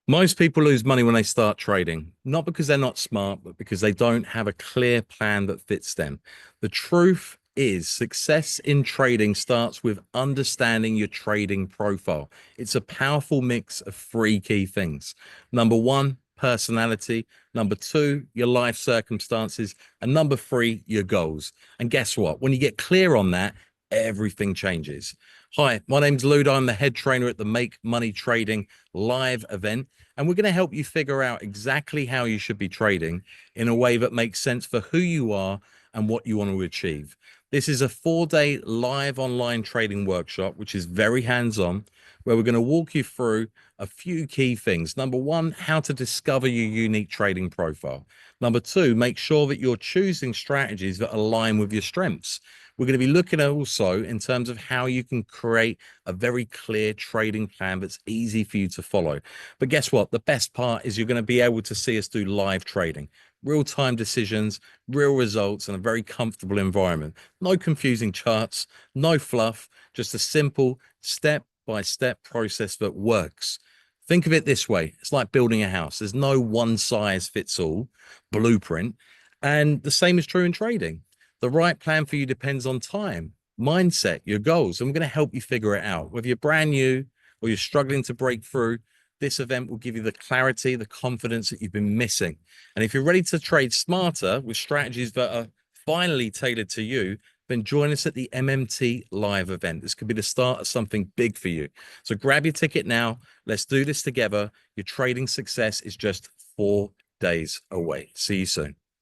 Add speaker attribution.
Speaker 1: Most people lose money when they start trading, not because they're not smart, but because they don't have a clear plan that fits them. The truth is, success in trading starts with understanding your trading profile. It's a powerful mix of three key things. Number one, personality. Number two, your life circumstances. And number three, your goals. And guess what? When you get clear on that, everything changes. Hi, my name's Ludo. I'm the head trainer at the Make Money Trading live event. And we're going to help you figure out exactly how you should be trading in a way that makes sense for who you are and what you want to achieve. This is a 4-day live online trading workshop, which is very hands-on, where we're going to walk you through a few key things. Number one, how to discover your unique trading profile. Number two, make sure that you're choosing strategies that align with your strengths. We're going to be looking at also in terms of how you can create a very clear trading plan that's easy for you to follow. But guess what? The best part is you're going to be able to see us do live trading, real-time decisions, real results, and a very comfortable environment. No confusing charts, no fluff, just a simple step-by-step process that works. Think of it this way. It's like building a house. There's no one size fits all blueprint. And the same is true in trading. The right plan for you depends on time, mindset, your goals. And we're going to help you figure it out. Whether you're brand new or you're struggling to break through, this event will give you the clarity, the confidence that you've been missing. And if you're ready to trade smarter with strategies that are finally tailored to you, then join us at the MMT live event. This could be the start of something big for you. So grab your ticket now. Let's do this together. Your trading success is just 4 days away. See you soon.